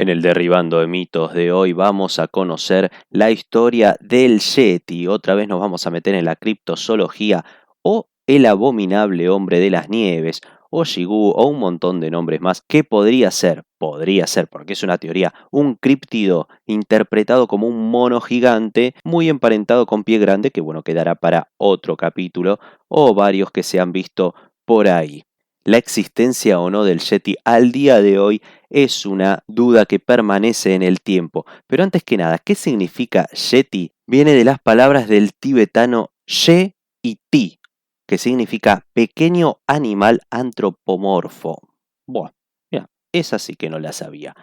En el Derribando de Mitos de hoy vamos a conocer la historia del Yeti. Otra vez nos vamos a meter en la criptozoología o el abominable hombre de las nieves o Shigú o un montón de nombres más que podría ser, porque es una teoría, un críptido interpretado como un mono gigante muy emparentado con Pie Grande que bueno quedará para otro capítulo o varios que se han visto por ahí. La existencia o no del Yeti al día de hoy es una duda que permanece en el tiempo. Pero antes que nada, ¿qué significa Yeti? Viene de las palabras del tibetano Ye y Ti, que significa pequeño animal antropomorfo. Bueno, mira, esa sí que no la sabía.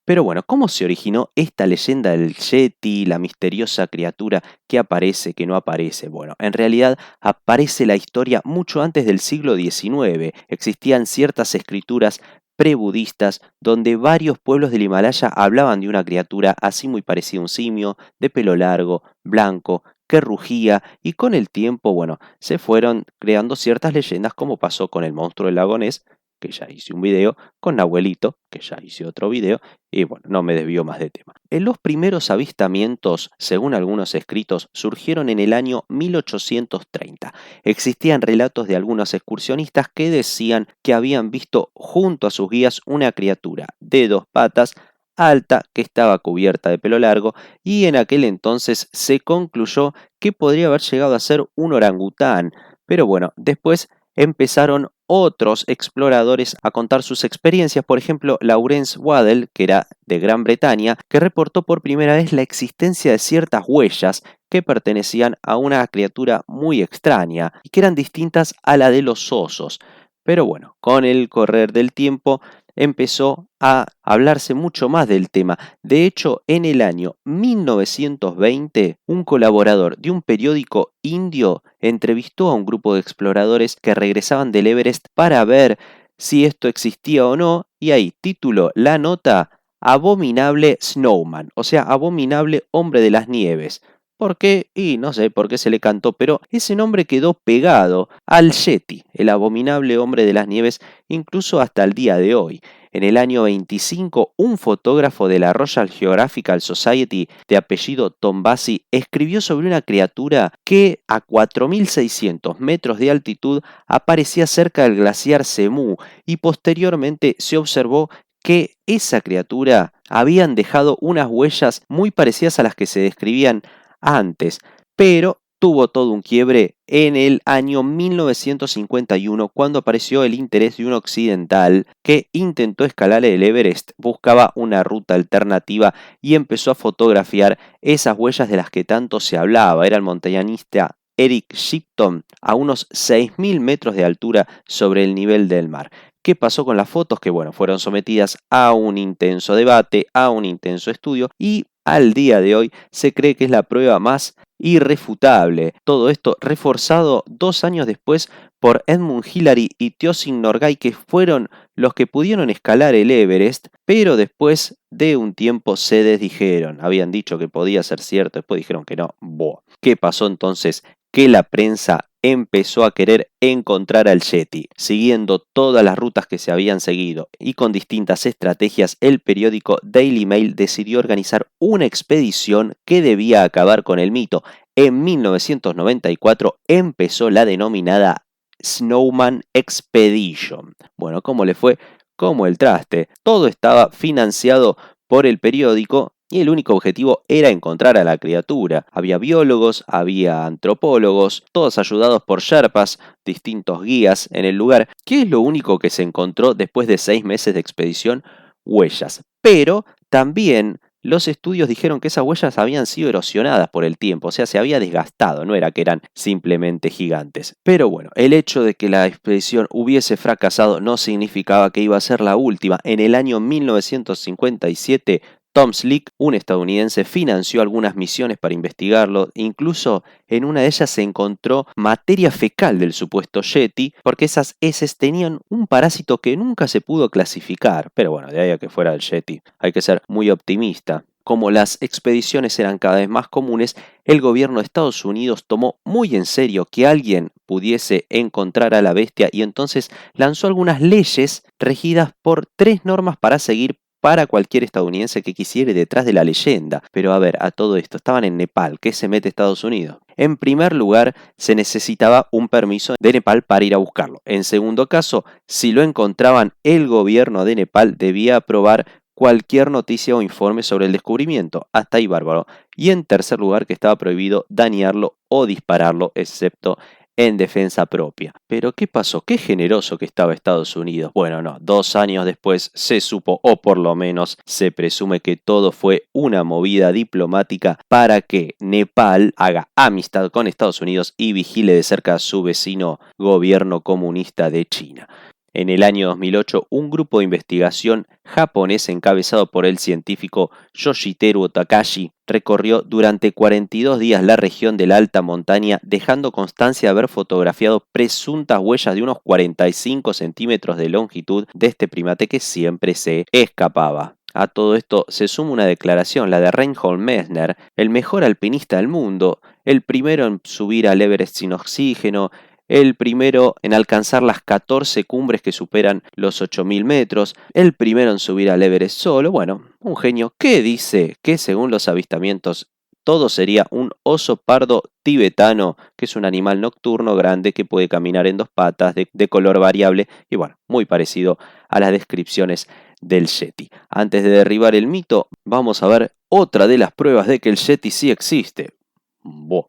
Pero bueno, ¿cómo se originó esta leyenda del Yeti, la misteriosa criatura que aparece, que no aparece? Bueno, en realidad aparece la historia mucho antes del siglo XIX. Existían ciertas escrituras prebudistas donde varios pueblos del Himalaya hablaban de una criatura así muy parecida a un simio, de pelo largo, blanco, que rugía y con el tiempo, bueno, se fueron creando ciertas leyendas como pasó con el monstruo del lago Ness, que ya hice un video, con Nahuelito, que ya hice otro video, y bueno, no me desvío más de tema. En los primeros avistamientos, según algunos escritos, surgieron en el año 1830. Existían relatos de algunos excursionistas que decían que habían visto junto a sus guías una criatura de 2 patas, alta, que estaba cubierta de pelo largo, y en aquel entonces se concluyó que podría haber llegado a ser un orangután. Pero bueno, después empezaron otros exploradores a contar sus experiencias, por ejemplo, Lawrence Waddell, que era de Gran Bretaña, que reportó por primera vez la existencia de ciertas huellas que pertenecían a una criatura muy extraña y que eran distintas a la de los osos. Pero bueno, con el correr del tiempo empezó a hablarse mucho más del tema. De hecho, en el año 1920, un colaborador de un periódico indio entrevistó a un grupo de exploradores que regresaban del Everest para ver si esto existía o no, y ahí tituló la nota Abominable Snowman, o sea, Abominable Hombre de las Nieves. ¿Por qué? Y no sé por qué se le cantó, pero ese nombre quedó pegado al Yeti, el abominable hombre de las nieves, incluso hasta el día de hoy. En el año 25, un fotógrafo de la Royal Geographical Society de apellido Tom Bassi escribió sobre una criatura que a 4.600 metros de altitud aparecía cerca del glaciar Semu y posteriormente se observó que esa criatura habían dejado unas huellas muy parecidas a las que se describían antes, pero tuvo todo un quiebre en el año 1951 cuando apareció el interés de un occidental que intentó escalar el Everest, buscaba una ruta alternativa y empezó a fotografiar esas huellas de las que tanto se hablaba. Era el montañista Eric Shipton a unos 6.000 metros de altura sobre el nivel del mar. ¿Qué pasó con las fotos? Que bueno, fueron sometidas a un intenso debate, a un intenso estudio y al día de hoy se cree que es la prueba más irrefutable. Todo esto reforzado 2 años después por Edmund Hillary y Tenzing Norgay, que fueron los que pudieron escalar el Everest, pero después de un tiempo se desdijeron. Habían dicho que podía ser cierto, después dijeron que no. Buah. ¿Qué pasó entonces? Que la prensa empezó a querer encontrar al Yeti. Siguiendo todas las rutas que se habían seguido y con distintas estrategias, el periódico Daily Mail decidió organizar una expedición que debía acabar con el mito. En 1994 empezó la denominada Snowman Expedition. Bueno, ¿cómo le fue? Como el traste. Todo estaba financiado por el periódico y el único objetivo era encontrar a la criatura. Había biólogos, había antropólogos, todos ayudados por sherpas, distintos guías en el lugar. ¿Qué es lo único que se encontró después de 6 meses de expedición? Huellas. Pero también los estudios dijeron que esas huellas habían sido erosionadas por el tiempo, o sea, se había desgastado, no era que eran simplemente gigantes. Pero bueno, el hecho de que la expedición hubiese fracasado no significaba que iba a ser la última. En el año 1957, Tom Slick, un estadounidense, financió algunas misiones para investigarlo. Incluso en una de ellas se encontró materia fecal del supuesto Yeti, porque esas heces tenían un parásito que nunca se pudo clasificar. Pero bueno, de ahí a que fuera el Yeti, hay que ser muy optimista. Como las expediciones eran cada vez más comunes, el gobierno de Estados Unidos tomó muy en serio que alguien pudiese encontrar a la bestia y entonces lanzó algunas leyes regidas por 3 normas para seguir para cualquier estadounidense que quisiera ir detrás de la leyenda. Pero a ver, a todo esto, estaban en Nepal, ¿qué se mete Estados Unidos? En primer lugar, se necesitaba un permiso de Nepal para ir a buscarlo. En segundo caso, si lo encontraban, el gobierno de Nepal debía aprobar cualquier noticia o informe sobre el descubrimiento. Hasta ahí bárbaro. Y en tercer lugar, que estaba prohibido dañarlo o dispararlo, excepto en defensa propia. Pero ¿qué pasó? Qué generoso que estaba Estados Unidos. Bueno, no, 2 años después se supo, o por lo menos se presume, que todo fue una movida diplomática para que Nepal haga amistad con Estados Unidos y vigile de cerca a su vecino gobierno comunista de China. En el año 2008, un grupo de investigación japonés encabezado por el científico Yoshiteru Takashi recorrió durante 42 días la región de la alta montaña, dejando constancia de haber fotografiado presuntas huellas de unos 45 centímetros de longitud de este primate que siempre se escapaba. A todo esto se suma una declaración, la de Reinhold Messner, el mejor alpinista del mundo, el primero en subir al Everest sin oxígeno, el primero en alcanzar las 14 cumbres que superan los 8.000 metros, el primero en subir al Everest solo. Bueno, un genio que dice que según los avistamientos todo sería un oso pardo tibetano, que es un animal nocturno grande que puede caminar en 2 patas, de color variable y bueno, muy parecido a las descripciones del Yeti. Antes de derribar el mito, vamos a ver otra de las pruebas de que el Yeti sí existe.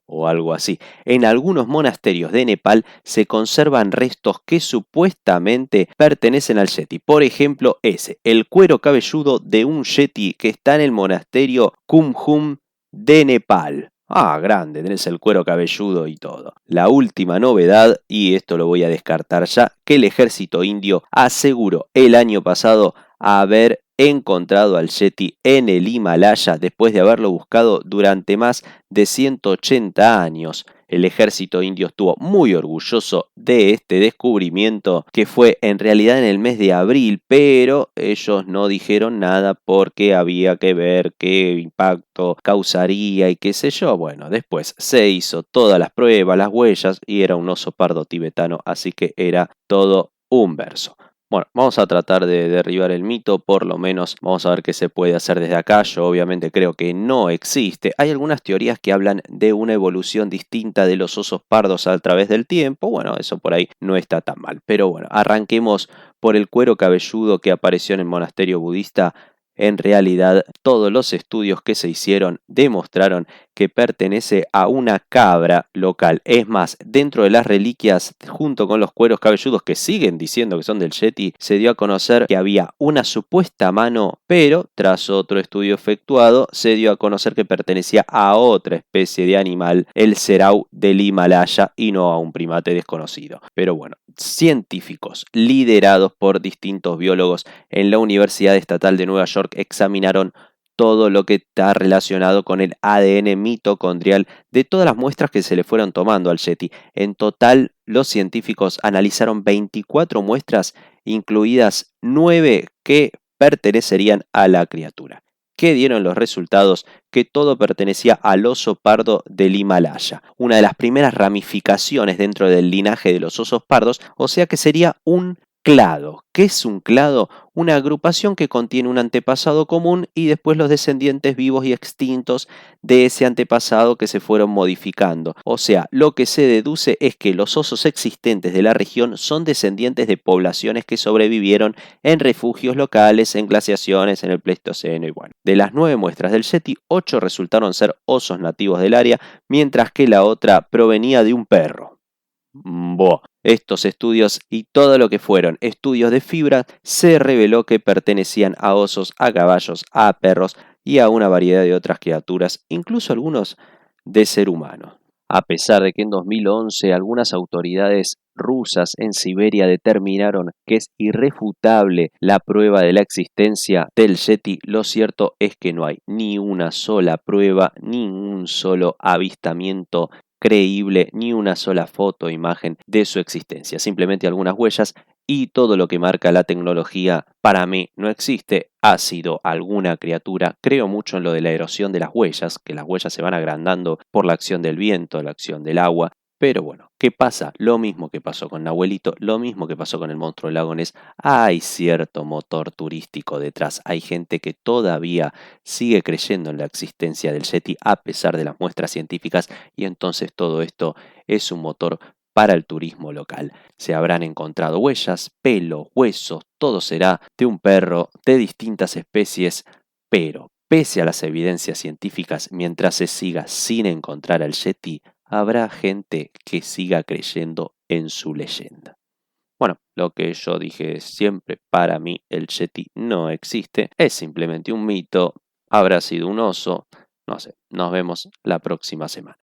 O algo así. En algunos monasterios de Nepal se conservan restos que supuestamente pertenecen al Yeti. Por ejemplo, el cuero cabelludo de un Yeti que está en el monasterio Kumhum de Nepal. Ah, grande, tenés el cuero cabelludo y todo. La última novedad, y esto lo voy a descartar ya, que el ejército indio aseguró el año pasado haber encontrado al Yeti en el Himalaya después de haberlo buscado durante más de 180 años. El ejército indio estuvo muy orgulloso de este descubrimiento, que fue en realidad en el mes de abril, pero ellos no dijeron nada porque había que ver qué impacto causaría y qué sé yo. Bueno, después se hizo todas las pruebas, las huellas, y era un oso pardo tibetano, así que era todo un verso. Bueno, vamos a tratar de derribar el mito, por lo menos vamos a ver qué se puede hacer desde acá. Yo obviamente creo que no existe. Hay algunas teorías que hablan de una evolución distinta de los osos pardos a través del tiempo. Bueno, eso por ahí no está tan mal. Pero bueno, arranquemos por el cuero cabelludo que apareció en el monasterio budista. En realidad, todos los estudios que se hicieron demostraron que pertenece a una cabra local. Es más, dentro de las reliquias, junto con los cueros cabelludos que siguen diciendo que son del Yeti, se dio a conocer que había una supuesta mano, pero tras otro estudio efectuado, se dio a conocer que pertenecía a otra especie de animal, el cerau del Himalaya, y no a un primate desconocido. Pero bueno, científicos liderados por distintos biólogos en la Universidad Estatal de Nueva York examinaron todo lo que está relacionado con el ADN mitocondrial de todas las muestras que se le fueron tomando al Yeti. En total, los científicos analizaron 24 muestras, incluidas 9 que pertenecerían a la criatura. ¿Qué dieron los resultados? Que todo pertenecía al oso pardo del Himalaya, una de las primeras ramificaciones dentro del linaje de los osos pardos, o sea que sería un clado. ¿Qué es un clado? Una agrupación que contiene un antepasado común y después los descendientes vivos y extintos de ese antepasado que se fueron modificando. O sea, lo que se deduce es que los osos existentes de la región son descendientes de poblaciones que sobrevivieron en refugios locales, en glaciaciones, en el Pleistoceno y bueno. De las 9 muestras del Yeti, 8 resultaron ser osos nativos del área, mientras que la otra provenía de un perro. Estos estudios y todo lo que fueron estudios de fibra se reveló que pertenecían a osos, a caballos, a perros y a una variedad de otras criaturas, incluso algunos de ser humano. A pesar de que en 2011 algunas autoridades rusas en Siberia determinaron que es irrefutable la prueba de la existencia del Yeti, lo cierto es que no hay ni una sola prueba, ni un solo avistamiento creíble, ni una sola foto o imagen de su existencia, simplemente algunas huellas, y todo lo que marca la tecnología para mí no existe. Ha sido alguna criatura. Creo mucho en lo de la erosión de las huellas, que las huellas se van agrandando por la acción del viento, la acción del agua, Pero bueno, ¿qué pasa? Lo mismo que pasó con Nahuelito, lo mismo que pasó con el monstruo del lago Ness. Hay cierto motor turístico detrás. Hay gente que todavía sigue creyendo en la existencia del Yeti a pesar de las muestras científicas y entonces todo esto es un motor para el turismo local. Se habrán encontrado huellas, pelo, huesos, todo será de un perro de distintas especies, pero pese a las evidencias científicas, mientras se siga sin encontrar al Yeti, habrá gente que siga creyendo en su leyenda. Bueno, lo que yo dije siempre, para mí el Yeti no existe, es simplemente un mito, habrá sido un oso, no sé, nos vemos la próxima semana.